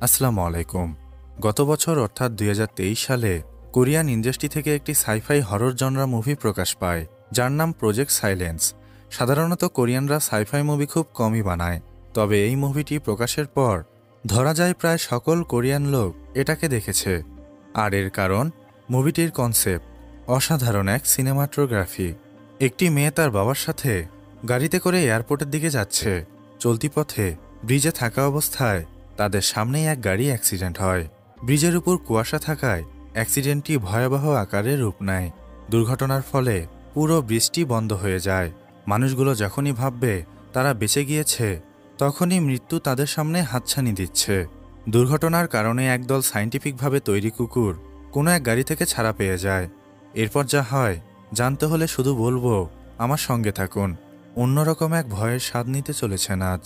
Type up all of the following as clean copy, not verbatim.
আসসালামু আলাইকুম। গত বছর অর্থাৎ ২০২৩ সালে কোরিয়ান ইন্ডাস্ট্রি থেকে একটি সাইফাই হরর জনরা মুভি প্রকাশ পায়, যার নাম প্রজেক্ট সাইলেন্স। সাধারণত কোরিয়ানরা সাইফাই মুভি খুব কমই বানায়, তবে এই মুভিটি প্রকাশের পর ধরা যায় প্রায় সকল কোরিয়ান লোক এটাকে দেখেছে। আর এর কারণ মুভিটির কনসেপ্ট, অসাধারণ এক সিনেমাটোগ্রাফি। একটি মেয়ে তার বাবার সাথে গাড়িতে করে এয়ারপোর্টের দিকে যাচ্ছে। চলতি পথে ব্রিজে থাকা অবস্থায় তাদের সামনেই এক গাড়ি অ্যাক্সিডেন্ট হয়। ব্রিজের উপর কুয়াশা থাকায় অ্যাক্সিডেন্টটি ভয়াবহ আকারে রূপ নেয়। দুর্ঘটনার ফলে পুরো ব্রিজটি বন্ধ হয়ে যায়। মানুষগুলো যখনই ভাববে তারা বেঁচে গিয়েছে, তখনই মৃত্যু তাদের সামনে হাতছানি দিচ্ছে। দুর্ঘটনার কারণে একদল সায়েন্টিফিকভাবে তৈরি কুকুর কোনো এক গাড়ি থেকে ছাড়া পেয়ে যায়। এরপর যা হয় জানতে হলে শুধু বলবো, আমার সঙ্গে থাকুন। অন্যরকম এক ভয়ের স্বাদ নিতে চলেছেন আজ।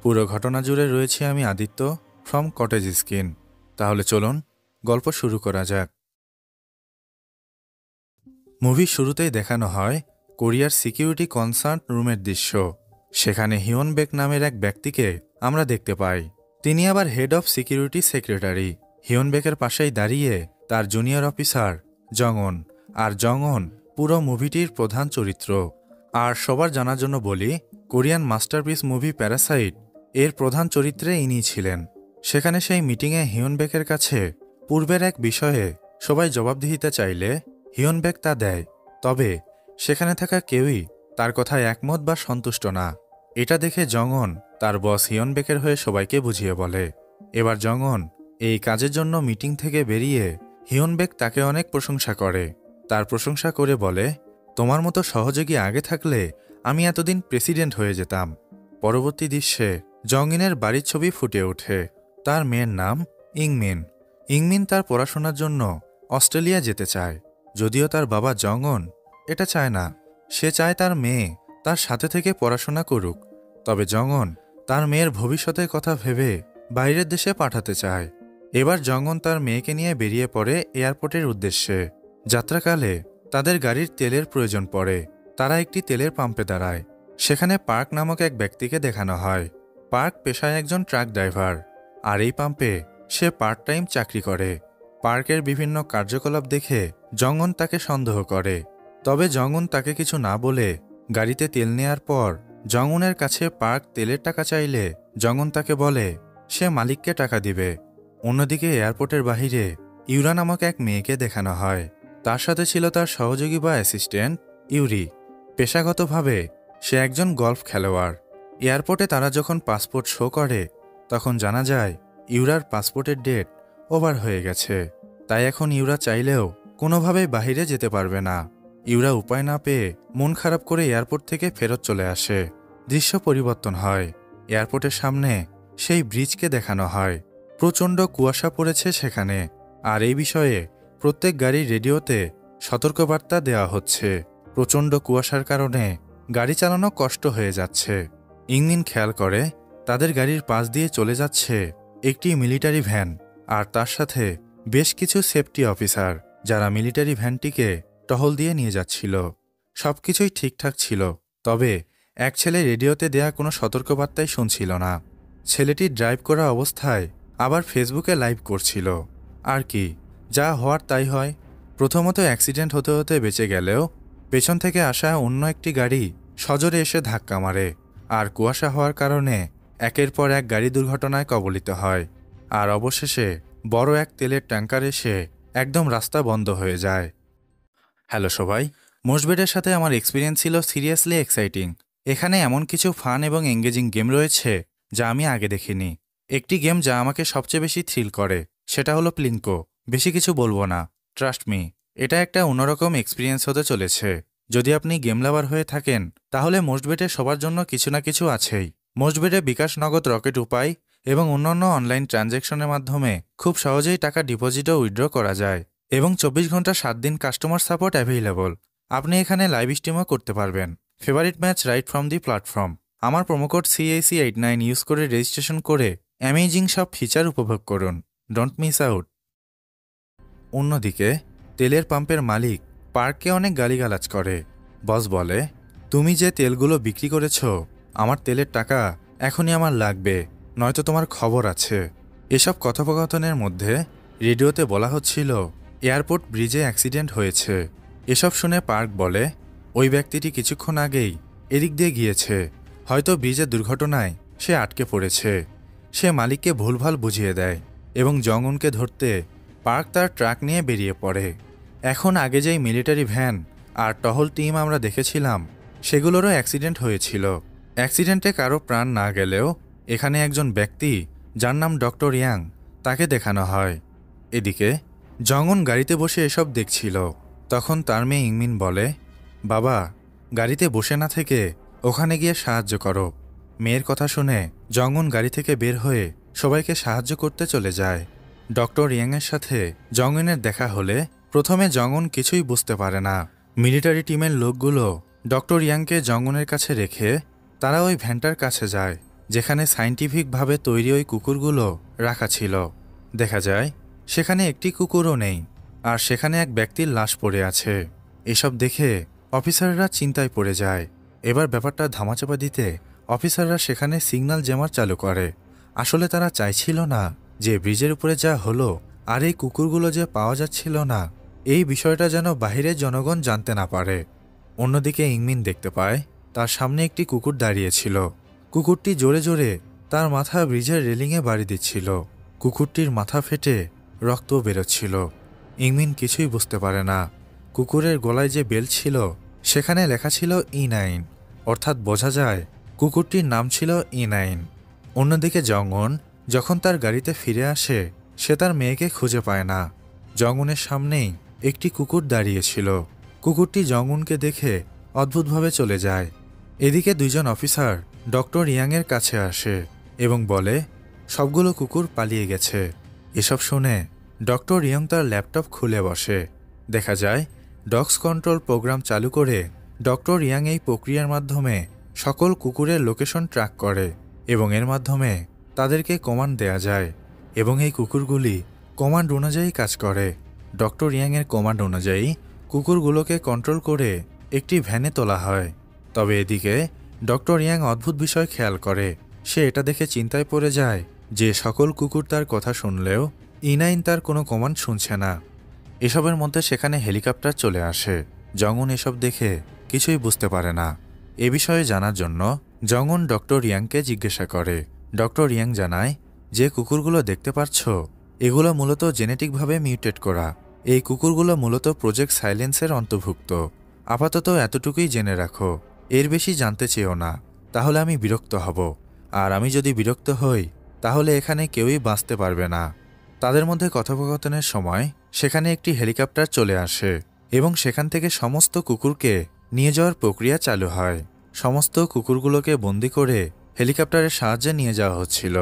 পুরো ঘটনা জুড়ে রয়েছি আমি আদিত্য, ফ্রম কটেজ স্কিন। তাহলে চলুন গল্প শুরু করা যাক। মুভির শুরুতেই দেখানো হয় কোরিয়ার সিকিউরিটি কনসার্ট রুমের দৃশ্য। সেখানে হিয়ন বেক নামের এক ব্যক্তিকে আমরা দেখতে পাই। তিনি আবার head of security secretary. Hyeon বেকের পাশেই দাঁড়িয়ে তার জুনিয়র অফিসার জংন। আর জংন পুরো মুভিটির প্রধান চরিত্র। আর সবার জানার জন্য বলি, কোরিয়ান মাস্টারপিস মুভি প্যারাসাইট এর প্রধান চরিত্রে ইনিই ছিলেন। সেখানে সেই মিটিংয়ে হিয়ন বেকের কাছে পূর্বের এক বিষয়ে সবাই জবাবদিহিতা চাইলে হিয়ন বেক তা দেয়। তবে সেখানে থাকা কেউই তার কথায় একমত বা সন্তুষ্ট না। এটা দেখে জংন তার বস হিয়ন বেকের হয়ে সবাইকে বুঝিয়ে বলে। এবার জংন এই কাজের জন্য মিটিং থেকে বেরিয়ে হিয়ন বেক তাকে অনেক প্রশংসা করে। তার প্রশংসা করে বলে, তোমার মতো সহযোগী আগে থাকলে আমি এতদিন প্রেসিডেন্ট হয়ে যেতাম। পরবর্তী দৃশ্যে জংইনের বাড়ির ছবি ফুটে ওঠে। তার মেয়ের নাম ইংমিন। ইংমিন তার পড়াশোনার জন্য অস্ট্রেলিয়া যেতে চায়, যদিও তার বাবা জংন এটা চায় না। সে চায় তার মেয়ে তার সাথে থেকে পড়াশোনা করুক। তবে জংন তার মেয়ের ভবিষ্যতের কথা ভেবে বাইরের দেশে পাঠাতে চায়। এবার জংন তার মেয়েকে নিয়ে বেরিয়ে পড়ে এয়ারপোর্টের উদ্দেশ্যে। যাত্রাকালে তাদের গাড়ির তেলের প্রয়োজন পড়ে। তারা একটি তেলের পাম্পে দাঁড়ায়। সেখানে পার্ক নামক এক ব্যক্তিকে দেখানো হয়। পার্ক পেশায় একজন ট্রাক ড্রাইভার, আর এই পাম্পে সে পার্ট টাইম চাকরি করে। পার্কের বিভিন্ন কার্যকলাপ দেখে জংন তাকে সন্দেহ করে। তবে জংন তাকে কিছু না বলে গাড়িতে তেল নেয়ার পর জংনের কাছে পার্ক তেলের টাকা চাইলে জংন তাকে বলে সে মালিককে টাকা দিবে। অন্যদিকে এয়ারপোর্টের বাহিরে ইউরা নামক এক মেয়েকে দেখানো হয়। তার সাথে ছিল তার সহযোগী বা অ্যাসিস্ট্যান্ট ইউরি। পেশাগতভাবে সে একজন গলফ খেলোয়াড়। এয়ারপোর্টে তারা যখন পাসপোর্ট শো করে, তখন জানা যায় ইউরার পাসপোর্টের ডেট ওভার হয়ে গেছে। তাই এখন ইউরা চাইলেও কোনোভাবেই বাহিরে যেতে পারবে না। ইউরা উপায় না পেয়ে মন খারাপ করে এয়ারপোর্ট থেকে ফেরত চলে আসে। দৃশ্য পরিবর্তন হয়। এয়ারপোর্টের সামনে সেই ব্রিজকে দেখানো হয়। প্রচণ্ড কুয়াশা পড়েছে সেখানে। আর এই বিষয়ে প্রত্যেক গাড়ির রেডিওতে সতর্কবার্তা দেওয়া হচ্ছে। প্রচণ্ড কুয়াশার কারণে গাড়ি চালানো কষ্ট হয়ে যাচ্ছে। ইংমিন খেয়াল করে তাদের গাড়ির পাশ দিয়ে চলে যাচ্ছে একটি মিলিটারি ভ্যান, আর তার সাথে বেশ কিছু সেফটি অফিসার, যারা মিলিটারি ভ্যানটিকে টহল দিয়ে নিয়ে যাচ্ছিল। সবকিছুই ঠিকঠাক ছিল, তবে এক ছেলে রেডিওতে দেয়া কোনো সতর্কবার্তাই শুনছিল না। ছেলেটি ড্রাইভ করা অবস্থায় আবার ফেসবুকে লাইভ করছিল। আর কি, যা হওয়ার তাই হয়। প্রথমত অ্যাক্সিডেন্ট হতে হতে বেঁচে গেলেও পেছন থেকে আসা অন্য একটি গাড়ি সজোরে এসে ধাক্কা মারে। আর কুয়াশা হওয়ার কারণে একের পর এক গাড়ি দুর্ঘটনায় কবলিত হয়। আর অবশেষে বড় এক তেলের ট্যাঙ্কার এসে একদম রাস্তা বন্ধ হয়ে যায়। হ্যালো সবাই, মোশবেডের সাথে আমার এক্সপিরিয়েন্স ছিল সিরিয়াসলি এক্সাইটিং। এখানে এমন কিছু ফান এবং এঙ্গেজিং গেম রয়েছে যা আমি আগে দেখিনি। একটি গেম যা আমাকে সবচেয়ে বেশি থ্রিল করে, সেটা হলো প্লিঙ্কো। বেশি কিছু বলবো না, ট্রাস্ট মি, এটা একটা অন্যরকম এক্সপিরিয়েন্স হতে চলেছে। যদি আপনি গেম লাভার হয়ে থাকেন, তাহলে মোশবেডে সবার জন্য কিছু না কিছু আছেই। মোশবেডে বিকাশ, নগদ, রকেট উপায় এবং অন্যান্য অনলাইন ট্রানজ্যাকশনের মাধ্যমে খুব সহজেই টাকা ডিপোজিট ও উইথড্র করা যায়, এবং 24 ঘন্টা 7 দিন কাস্টমার সাপোর্ট অ্যাভেইলেবল। আপনি এখানে লাইভ স্ট্রিমও করতে পারবেন। Favourite match right from the platform. আমার প্রোমোকোড CAC89 ইউজ করে রেজিস্ট্রেশন করে অ্যামেজিং সব ফিচার উপভোগ করুন। Don't miss out. অন্যদিকে তেলের পাম্পের মালিক পার্ককে অনেক গালিগালাজ করে। বস বলে, তুমি যে তেলগুলো বিক্রি করেছ, আমার তেলের টাকা এখনই আমার লাগবে, নয়তো তোমার খবর আছে। এসব কথোপকথনের মধ্যে রেডিওতে বলা হচ্ছিল এয়ারপোর্ট ব্রিজে অ্যাক্সিডেন্ট হয়েছে। এসব শুনে পার্ক বলে, ওই ব্যক্তিটি কিছুক্ষণ আগেই এদিক দিয়ে গিয়েছে, হয়তো ব্রিজের দুর্ঘটনায় সে আটকে পড়েছে। সে মালিককে ভুলভাল বুঝিয়ে দেয় এবং জংউনকে ধরতে পার্ক তার ট্রাক নিয়ে বেরিয়ে পড়ে। এখন আগে যেই মিলিটারি ভ্যান আর টহল টিম আমরা দেখেছিলাম সেগুলোরও অ্যাক্সিডেন্ট হয়েছিল। অ্যাক্সিডেন্টে কারো প্রাণ না গেলেও এখানে একজন ব্যক্তি যার নাম ডক্টর ইয়াং, তাকে দেখানো হয়। এদিকে জংউন গাড়িতে বসে এসব দেখছিল। তখন তার মেয়ে ইংমিন বলে, বাবা, গাড়িতে বসে না থেকে ওখানে গিয়ে সাহায্য করো। মেয়ের কথা শুনে জংউন গাড়ি থেকে বের হয়ে সবাইকে সাহায্য করতে চলে যায়। ডক্টর ইয়াংয়ের সাথে জংউনের দেখা হলে প্রথমে জংউন কিছুই বুঝতে পারে না। মিলিটারি টিমের লোকগুলো ডক্টর ইয়াংকে জংউনের কাছে রেখে তারা ওই ভ্যানটার কাছে যায় যেখানে সায়েন্টিফিকভাবে তৈরি ওই কুকুরগুলো রাখা ছিল। দেখা যায় সেখানে একটি কুকুরও নেই, আর সেখানে এক ব্যক্তির লাশ পড়ে আছে। এসব দেখে অফিসাররা চিন্তায় পড়ে যায়। এবার ব্যাপারটা ধামাচাপা দিতে অফিসাররা সেখানে সিগন্যাল জ্যামার চালু করে। আসলে তারা চাইছিল না যে ব্রিজের উপরে যা হলো আর এই কুকুরগুলো যে পাওয়া যাচ্ছিল না, এই বিষয়টা যেন বাহিরের জনগণ জানতে না পারে। অন্যদিকে ইংমিন দেখতে পায় তার সামনে একটি কুকুর দাঁড়িয়েছিল। কুকুরটি জোরে জোরে তার মাথা ব্রিজের রেলিংয়ে বাড়ি দিচ্ছিল। কুকুরটির মাথা ফেটে রক্ত বেরোচ্ছিল। ইংমিন কিছুই বুঝতে পারে না। কুকুরের গলায় যে বেল্ট ছিল সেখানে লেখা ছিল E9, অর্থাৎ বোঝা যায় কুকুরটির নাম ছিল E9। অন্যদিকে জংউন যখন তার গাড়িতে ফিরে আসে সে তার মেয়েকে খুঁজে পায় না। জংউনের সামনেই একটি কুকুর দাঁড়িয়েছিল। কুকুরটি জংউনকে দেখে অদ্ভুতভাবে চলে যায়। এদিকে দুইজন অফিসার ডক্টর ইয়াংয়ের কাছে আসে এবং বলে সবগুলো কুকুর পালিয়ে গেছে। এসব শুনে ডক্টর ইয়াং তার ল্যাপটপ খুলে বসে। দেখা যায় ডগস কন্ট্রোল প্রোগ্রাম চালু করে ডক্টর ইয়াং এই প্রক্রিয়ার মাধ্যমে সকল কুকুরের লোকেশন ট্র্যাক করে এবং এর মাধ্যমে তাদেরকে কমান্ড দেয়া যায় এবং এই কুকুরগুলি কমান্ড অনুযায়ী কাজ করে। ডক্টর ইয়াংয়ের কমান্ড অনুযায়ী কুকুরগুলোকে কন্ট্রোল করে একটি ভ্যানে তোলা হয়। তবে এদিকে ডক্টর ইয়াং অদ্ভুত বিষয় খেয়াল করে। সে এটা দেখে চিন্তায় পড়ে যায় যে সকল কুকুর তার কথা শুনলেও E9 তার কোনো কমান্ড শুনছে না। এসবের মধ্যে সেখানে হেলিকপ্টার চলে আসে। জংউন এসব দেখে কিছুই বুঝতে পারে না। এ বিষয়ে জানার জন্য জংউন ডক্টর ইয়াংকে জিজ্ঞাসা করে। ডক্টর ইয়াং জানায় যে কুকুরগুলো দেখতে পাচ্ছ এগুলো মূলত জেনেটিকভাবে মিউটেট করা। এই কুকুরগুলো মূলত প্রজেক্ট সাইলেন্সের অন্তর্ভুক্ত। আপাতত এতটুকুই জেনে রাখো, এর বেশি জানতে চেয়েও না, তাহলে আমি বিরক্ত হব। আর আমি যদি বিরক্ত হই তাহলে এখানে কেউই বাঁচতে পারবে না। তাদের মধ্যে কথোপকথনের সময় সেখানে একটি হেলিকপ্টার চলে আসে এবং সেখান থেকে সমস্ত কুকুরকে নিয়ে যাওয়ার প্রক্রিয়া চালু হয়। সমস্ত কুকুরগুলোকে বন্দি করে হেলিকপ্টারের সাহায্যে নিয়ে যাওয়া হচ্ছিল।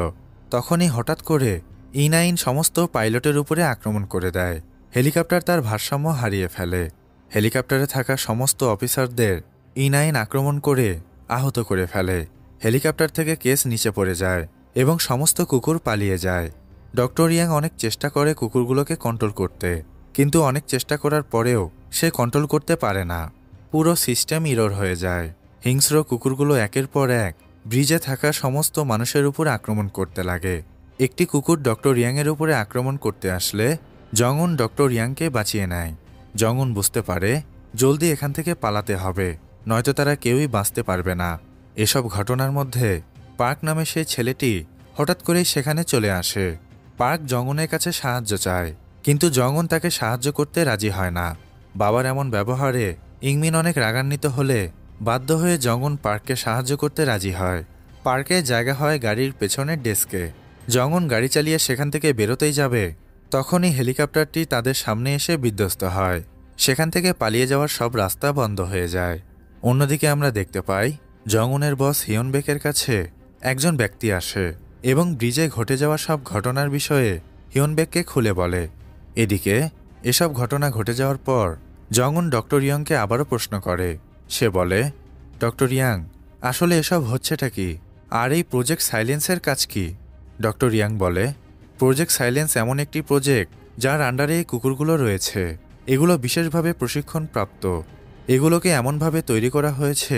তখনই হঠাৎ করে E9 সমস্ত পাইলটের উপরে আক্রমণ করে দেয়। হেলিকপ্টার তার ভারসাম্য হারিয়ে ফেলে। হেলিকপ্টারে থাকা সমস্ত অফিসারদের E9 আক্রমণ করে আহত করে ফেলে। হেলিকপ্টার থেকে কেস নিচে পড়ে যায় এবং সমস্ত কুকুর পালিয়ে যায়। ডক্টর ইয়াং অনেক চেষ্টা করে কুকুরগুলোকে কন্ট্রোল করতে, কিন্তু অনেক চেষ্টা করার পরেও সে কন্ট্রোল করতে পারে না। পুরো সিস্টেম ইরর হয়ে যায়। হিংস্র কুকুরগুলো একের পর এক ব্রিজে থাকা সমস্ত মানুষের উপর আক্রমণ করতে লাগে। একটি কুকুর ডক্টর ইয়াংয়ের উপরে আক্রমণ করতে আসলে জংউন ডক্টর ইয়াংকে বাঁচিয়ে নেয়। জংউন বুঝতে পারে জলদি এখান থেকে পালাতে হবে, নয়তো তারা কেউই বাঁচতে পারবে না। এসব ঘটনার মধ্যে পার্ক নামে সেই ছেলেটি হঠাৎ করেই সেখানে চলে আসে। পার্ক জংউনের কাছে সাহায্য চায়, কিন্তু জংউন তাকে সাহায্য করতে রাজি হয় না। বাবার এমন ব্যবহারে ইংমিন অনেক রাগান্বিত হলে বাধ্য হয়ে জংউন পার্ককে সাহায্য করতে রাজি হয়। পার্কের জায়গা হয় গাড়ির পেছনের ডেস্কে। জংউন গাড়ি চালিয়ে সেখান থেকে বেরোতেই যাবে, তখনই হেলিকপ্টারটি তাদের সামনে এসে বিধ্বস্ত হয়। সেখান থেকে পালিয়ে যাওয়ার সব রাস্তা বন্ধ হয়ে যায়। অন্যদিকে আমরা দেখতে পাই জংউনের বস হিয়নবেকের কাছে একজন ব্যক্তি আসে এবং ব্রিজে ঘটে যাওয়া সব ঘটনার বিষয়ে হিয়নবেককে খুলে বলে। এদিকে এসব ঘটনা ঘটে যাওয়ার পর জংউন ডক্টর ইয়াংকে আবারও প্রশ্ন করে। সে বলে, ডক্টর ইয়াং, আসলে এসব হচ্ছেটা কি, আর এই প্রজেক্ট সাইলেন্সের কাজ কি? ডক্টর ইয়াং বলে, প্রজেক্ট সাইলেন্স এমন একটি প্রজেক্ট যার আন্ডারে এই কুকুরগুলো রয়েছে। এগুলো বিশেষভাবে প্রশিক্ষণপ্রাপ্ত। এগুলোকে এমনভাবে তৈরি করা হয়েছে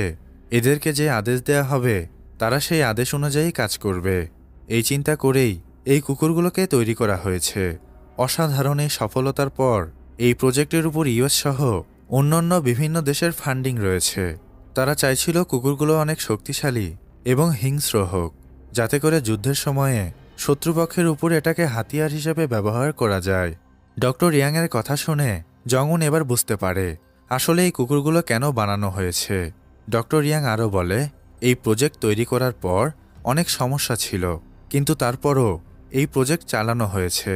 এদেরকে যে আদেশ দেয়া হবে তারা সেই আদেশ অনুযায়ী কাজ করবে। এই চিন্তা করেই এই কুকুরগুলোকে তৈরি করা হয়েছে। অসাধারণ এই সফলতার পর এই প্রজেক্টের উপর ইউএস সহ অন্যান্য বিভিন্ন দেশের ফান্ডিং রয়েছে। তারা চাইছিল কুকুরগুলো অনেক শক্তিশালী এবং হিংস্র হোক, যাতে করে যুদ্ধের সময়ে শত্রুপক্ষের উপর এটাকে হাতিয়ার হিসেবে ব্যবহার করা যায়। ডক্টর ইয়াংয়ের কথা শুনে জংউন এবার বুঝতে পারে আসলে এই কুকুরগুলো কেন বানানো হয়েছে। ডক্টর ইয়াং আরও বলে, এই প্রজেক্ট তৈরি করার পর অনেক সমস্যা ছিল, কিন্তু তারপরও এই প্রজেক্ট চালানো হয়েছে।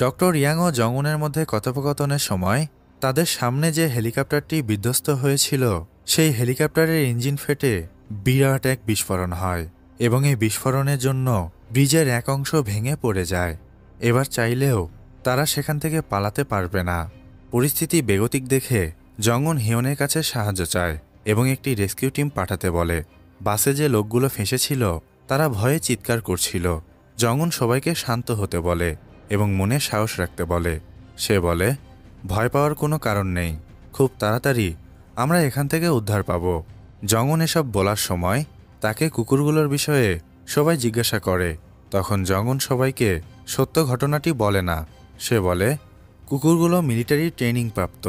ডক্টর ইয়াং ও জংউনের মধ্যে কথোপকথনের সময় তাদের সামনে যে হেলিকপ্টারটি বিধ্বস্ত হয়েছিল সেই হেলিকপ্টারের ইঞ্জিন ফেটে বিরাট এক বিস্ফোরণ হয় এবং এই বিস্ফোরণের জন্য ব্রিজের এক অংশ ভেঙে পড়ে যায়। এবার চাইলেও তারা সেখান থেকে পালাতে পারবে না। পরিস্থিতি বেগতিক দেখে জংউন হিয়নের কাছে সাহায্য চায় এবং একটি রেস্কিউ টিম পাঠাতে বলে। বাসে যে লোকগুলো ফেঁসেছিল তারা ভয়ে চিৎকার করছিল। জংউন সবাইকে শান্ত হতে বলে এবং মনে সাহস রাখতে বলে। সে বলে, ভয় পাওয়ার কোনো কারণ নেই, খুব তাড়াতাড়ি আমরা এখান থেকে উদ্ধার পাব। জংউন এসব বলার সময় তাকে কুকুরগুলোর বিষয়ে সবাই জিজ্ঞাসা করে। তখন জংউন সবাইকে সত্য ঘটনাটি বলে না। সে বলে, কুকুরগুলো মিলিটারি ট্রেনিং প্রাপ্ত,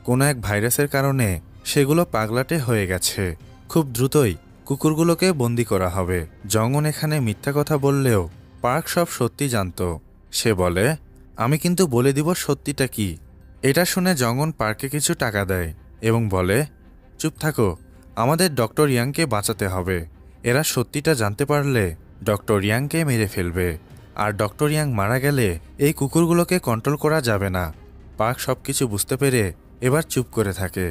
কোনো এক ভাইরাসের কারণে সেগুলো পাগলাটে হয়ে গেছে। খুব দ্রুতই কুকুরগুলোকে বন্দি করা হবে। জংউন এখানে মিথ্যা কথা বললেও পার্ক সব সত্যি জানত। সে বলে, আমি কিন্তু বলে দিব সত্যিটা কি। এটা শুনে জংউন পার্কে কিছু টাকা দেয় এবং বলে, চুপ থাকো, আমাদের ডক্টর ইয়াংকে বাঁচাতে হবে। এরা সত্যিটা জানতে পারলে ডক্টর ইয়াংকে মেরে ফেলবে, আর ডক্টর ইয়াং মারা গেলে এই কুকুরগুলোকে কন্ট্রোল করা যাবে না। পার্ক সব কিছু বুঝতে পেরে এবার চুপ করে থাকে।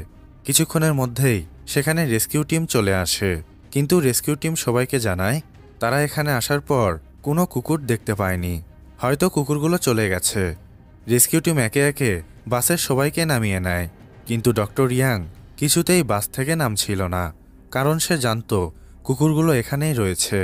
কিছুক্ষণের মধ্যেই সেখানে রেস্কিউ টিম চলে আসে, কিন্তু রেস্কিউ টিম সবাইকে জানায় তারা এখানে আসার পর কোনো কুকুর দেখতে পায়নি, হয়তো কুকুরগুলো চলে গেছে। রেস্কিউ টিম একে একে বাসের সবাইকে নামিয়ে নেয়, কিন্তু ডক্টর ইয়াং কিছুতেই বাস থেকে নামছিল না, কারণ সে জানত কুকুরগুলো এখানেই রয়েছে।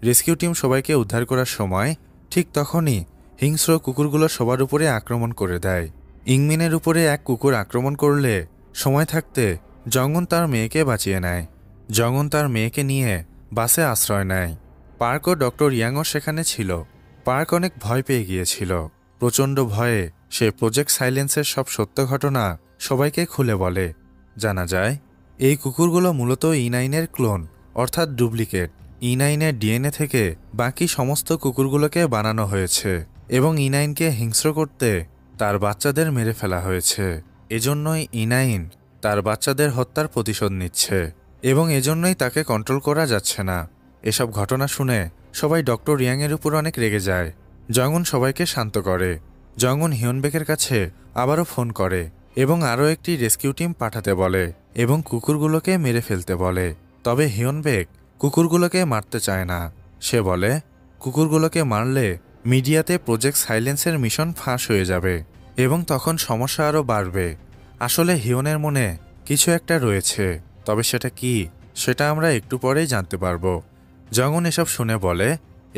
রেস্কিউ টিম সবাইকে উদ্ধার করার সময় ঠিক তখনই হিংস্র কুকুরগুলো সবার উপরে আক্রমণ করে দেয়। ইংমিনের উপরে এক কুকুর আক্রমণ করলে সময় থাকতে জংউন তার মেয়েকে বাঁচিয়ে নেয়। জংউন তার মেয়েকে নিয়ে বাসে আশ্রয় নেয়। পার্ক ও ডক্টর ইয়াংও সেখানে ছিল। পার্ক অনেক ভয় পেয়ে গিয়েছিল। প্রচণ্ড ভয়ে সে প্রজেক্ট সাইলেন্সের সব সত্য ঘটনা সবাইকে খুলে বলে। জানা যায় এই কুকুরগুলো মূলত E9-এর ক্লোন, অর্থাৎ ডুপ্লিকেট। E9-এর ডিএনএ থেকে বাকি সমস্ত কুকুরগুলোকে বানানো হয়েছে এবং E9-কে হিংস্র করতে তার বাচ্চাদের মেরে ফেলা হয়েছে। এজন্যই E9 তার বাচ্চাদের হত্যার প্রতিশোধ নিচ্ছে এবং এজন্যই তাকে কন্ট্রোল করা যাচ্ছে না। এসব ঘটনা শুনে সবাই ডক্টর ইয়াংয়ের উপর অনেক রেগে যায়। জংউন সবাইকে শান্ত করে। জংউন হিয়নবেকের কাছে আবারও ফোন করে এবং আরও একটি রেস্কিউ টিম পাঠাতে বলে এবং কুকুরগুলোকে মেরে ফেলতে বলে। তবে হিয়নবেক কুকুরগুলোকে মারতে চায় না। সে বলে, কুকুরগুলোকে মারলে মিডিয়াতে প্রজেক্ট সাইলেন্সের মিশন ফাঁস হয়ে যাবে এবং তখন সমস্যা আরও বাড়বে। আসলে হিয়নের মনে কিছু একটা রয়েছে, তবে সেটা কি সেটা আমরা একটু পরেই জানতে পারব। জংউন এসব শুনে বলে,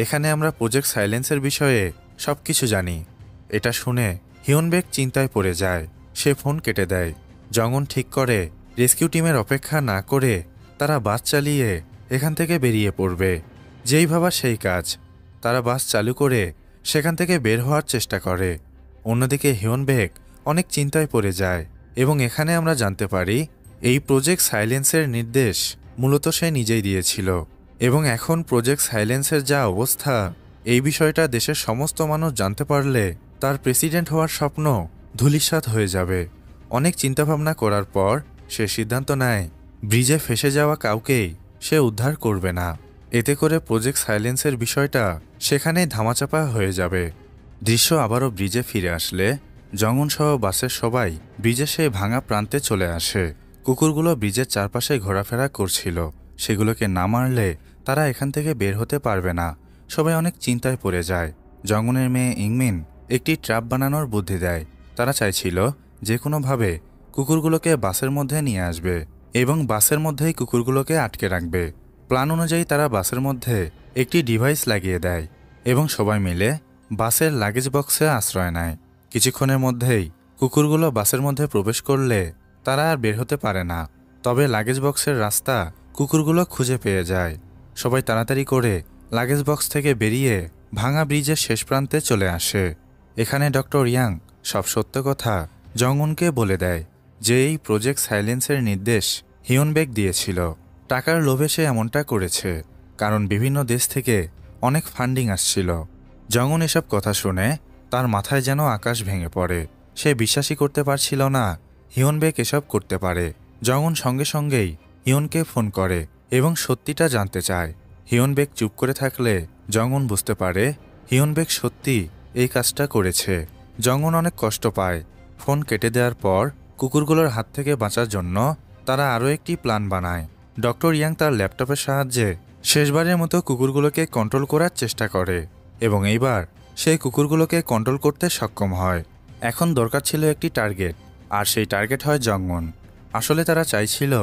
এখানে আমরা প্রজেক্ট সাইলেন্সের বিষয়ে সব কিছু জানি। এটা শুনে হিয়নবেক চিন্তায় পড়ে যায়। সে ফোন কেটে দেয়। জংউন ঠিক করে রেস্কিউ টিমের অপেক্ষা না করে তারা বাস চালিয়ে এখান থেকে বেরিয়ে পড়বে। যেই ভাবা সেই কাজ। তারা বাস চালু করে সেখান থেকে বের হওয়ার চেষ্টা করে। অন্যদিকে হিয়নবেক অনেক চিন্তায় পড়ে যায় এবং এখানে আমরা জানতে পারি এই প্রজেক্ট সাইলেন্সের নির্দেশ মূলত সে নিজেই দিয়েছিল এবং এখন প্রজেক্ট সাইলেন্সের যা অবস্থা, এই বিষয়টা দেশের সমস্ত মানুষ জানতে পারলে তার প্রেসিডেন্ট হওয়ার স্বপ্ন ধূলিসাৎ হয়ে যাবে। অনেক চিন্তাভাবনা করার পর সে সিদ্ধান্ত নেয় ব্রিজে ফেসে যাওয়া কাউকেই সে উদ্ধার করবে না। এতে করে প্রজেক্ট সাইলেন্সের বিষয়টা সেখানেই ধামাচাপা হয়ে যাবে। দৃশ্য আবারও ব্রিজে ফিরে আসলে জংউন সহ বাসের সবাই ব্রিজে সেই ভাঙা প্রান্তে চলে আসে। কুকুরগুলো ব্রিজের চারপাশে ঘোরাফেরা করছিল। সেগুলোকে না মারলে তারা এখান থেকে বের হতে পারবে না। সবাই অনেক চিন্তায় পড়ে যায়। জংউনের মেয়ে ইংমিন একটি ট্র্যাপ বানানোর বুদ্ধি দেয়। তারা চাইছিল যে কোনোভাবে কুকুরগুলোকে বাসের মধ্যে নিয়ে আসবে এবং বাসের মধ্যেই কুকুরগুলোকে আটকে রাখবে। প্ল্যান অনুযায়ী তারা বাসের মধ্যে একটি ডিভাইস লাগিয়ে দেয় এবং সবাই মিলে বাসের লাগেজ বক্সে আশ্রয় নেয়। কিছুক্ষণের মধ্যেই কুকুরগুলো বাসের মধ্যে প্রবেশ করলে তারা আর বের হতে পারে না। তবে লাগেজ বক্সের রাস্তা কুকুরগুলো খুঁজে পেয়ে যায়। সবাই তাড়াতাড়ি করে লাগেজ বক্স থেকে বেরিয়ে ভাঙা ব্রিজের শেষ প্রান্তে চলে আসে। এখানে ডক্টর ইয়াং সব সত্য কথা জংউনকে বলে দেয় যে এই প্রজেক্ট সাইলেন্সের নির্দেশ হিয়নবেক দিয়েছিল। টাকার লোভে সে এমনটা করেছে, কারণ বিভিন্ন দেশ থেকে অনেক ফান্ডিং আসছিল। জংউন এসব কথা শুনে তার মাথায় যেন আকাশ ভেঙে পড়ে। সে বিশ্বাসই করতে পারছিল না হিয়নবেক এসব করতে পারে। জংউন সঙ্গে সঙ্গেই হিয়নকে ফোন করে এবং সত্যিটা জানতে চায়। হিয়নবেক চুপ করে থাকলে জংউন বুঝতে পারে হিয়নবেক সত্যি এই কাজটা করেছে। জংউন অনেক কষ্ট পায়। ফোন কেটে দেওয়ার পর কুকুরগুলোর হাত থেকে বাঁচার জন্য তারা আরও একটি প্ল্যান বানায়। ডক্টর ইয়াং তার ল্যাপটপের সাহায্যে শেষবারের মতো কুকুরগুলোকে কন্ট্রোল করার চেষ্টা করে এবং এইবার সেই কুকুরগুলোকে কন্ট্রোল করতে সক্ষম হয়। এখন দরকার ছিল একটি টার্গেট, আর সেই টার্গেট হয় জংউন। আসলে তারা চাইছিল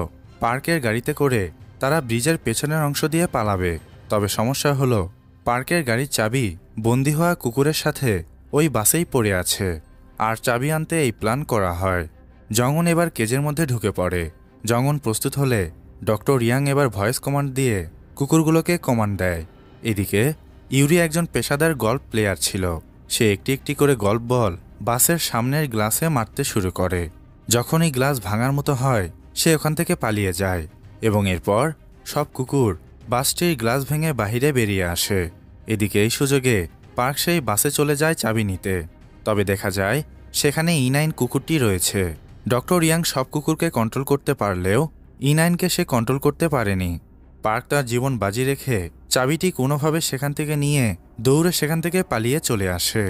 পার্কের গাড়িতে করে তারা ব্রিজের পেছনের অংশ দিয়ে পালাবে। তবে সমস্যা হলো পার্কের গাড়ির চাবি বন্দী হওয়া কুকুরের সাথে ওই বাসেই পড়ে আছে, আর চাবি আনতে এই প্ল্যান করা হয়। জংউন এবার কেজের মধ্যে ঢুকে পড়ে। জংউন প্রস্তুত হলে ডক্টর ইয়াং এবার ভয়েস কমান্ড দিয়ে কুকুরগুলোকে কমান্ড দেয়। এদিকে ইউরি একজন পেশাদার গল্ফ প্লেয়ার ছিল। সে একটি একটি করে গল্ফ বল বাসের সামনের গ্লাসে মারতে শুরু করে। যখনই গ্লাস ভাঙার মতো হয় সে ওখান থেকে পালিয়ে যায় এবং এরপর সব কুকুর বাসটির গ্লাস ভেঙে বাহিরে বেরিয়ে আসে। এদিকে এই সুযোগে পার্ক সেই বাসে চলে যায় চাবি নিতে। তবে দেখা যায় সেখানে E9 কুকুরটি রয়েছে। ডক্টর ইয়াং সব কুকুরকে কন্ট্রোল করতে পারলেও E9কে সে কন্ট্রোল করতে পারেনি। পার্ক তার জীবন বাজি রেখে চাবিটি কোনোভাবে সেখান থেকে নিয়ে দৌড়ে সেখান থেকে পালিয়ে চলে আসে।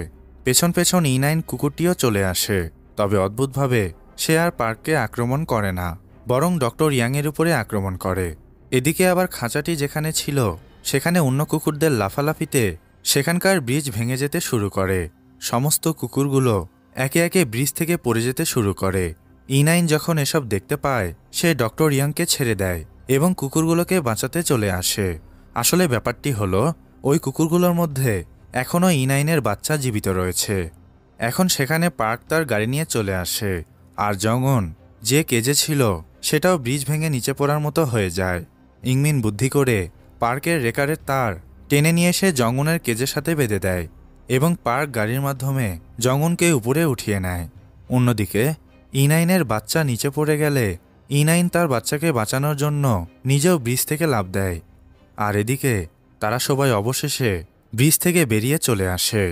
পেছন পেছন E9 কুকুরটিও চলে আসে। তবে অদ্ভুতভাবে সে আর পার্ককে আক্রমণ করে না, বরং ডক্টর ইয়াংয়ের উপরে আক্রমণ করে। এদিকে আবার খাঁচাটি যেখানে ছিল সেখানে অন্য কুকুরদের লাফালাফিতে সেখানকার ব্রিজ ভেঙে যেতে শুরু করে। সমস্ত কুকুরগুলো একে একে ব্রিজ থেকে পড়ে যেতে শুরু করে। E9 যখন এসব দেখতে পায় সে ডক্টর ইয়াংকে ছেড়ে দেয় এবং কুকুরগুলোকে বাঁচাতে চলে আসে। আসলে ব্যাপারটি হলো ওই কুকুরগুলোর মধ্যে এখনও E9-এর বাচ্চা জীবিত রয়েছে। এখন সেখানে পার্ক তার গাড়ি নিয়ে চলে আসে, আর জংউন যে কেজে ছিল সেটাও ব্রিজ ভেঙে নিচে পড়ার মতো হয়ে যায়। ইংমিন বুদ্ধি করে পার্কের রেকারের তার টেনে নিয়ে এসে জংউনের কেজের সাথে বেঁধে দেয় এবং পার্ক গাড়ির মাধ্যমে জংউনকে উপরে উঠিয়ে নেয়। অন্যদিকে E9-এর বাচ্চা নিচে পড়ে গেলে E9 তার বাচ্চাকে বাঁচানোর জন্য নিজেও ব্রিজ থেকে লাফ দেয়। আর এদিকে তারা সবাই অবশেষে ব্রিজ থেকে বেরিয়ে চলে আসে।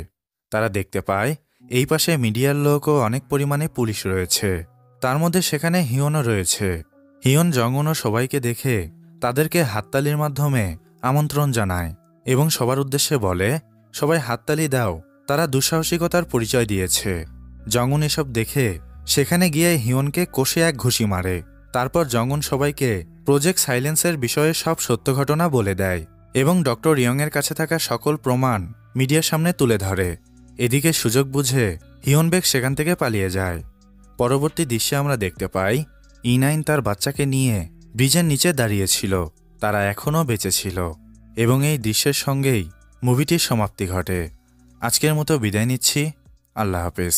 তারা দেখতে পায় এই পাশে মিডিয়ার লোক ও অনেক পরিমাণে পুলিশ রয়েছে। তার মধ্যে সেখানে হিয়নও রয়েছে। হিয়ন জংউন ও সবাইকে দেখে তাদেরকে হাততালির মাধ্যমে আমন্ত্রণ জানায় এবং সবার উদ্দেশ্যে বলে, সবাই হাততালি দাও, তারা দুঃসাহসিকতার পরিচয় দিয়েছে। জংউন এসব দেখে সেখানে গিয়ে হিয়নকে কষে এক ঘুষি মারে। তারপর জংউন সবাইকে প্রজেক্ট সাইলেন্সের বিষয়ে সব সত্য ঘটনা বলে দেয় এবং ডক্টর ইয়ংয়ের কাছে থাকা সকল প্রমাণ মিডিয়ার সামনে তুলে ধরে। এদিকে সুযোগ বুঝে হিয়নবেক সেখান থেকে পালিয়ে যায়। পরবর্তী দৃশ্যে আমরা দেখতে পাই E9 তার বাচ্চাকে নিয়ে ব্রিজের নিচে দাঁড়িয়েছিল। তারা এখনও বেঁচে ছিল এবং এই দৃশ্যের সঙ্গেই মুভিটির সমাপ্তি ঘটে। আজকের মতো বিদায় নিচ্ছি। আল্লাহ হাফেজ।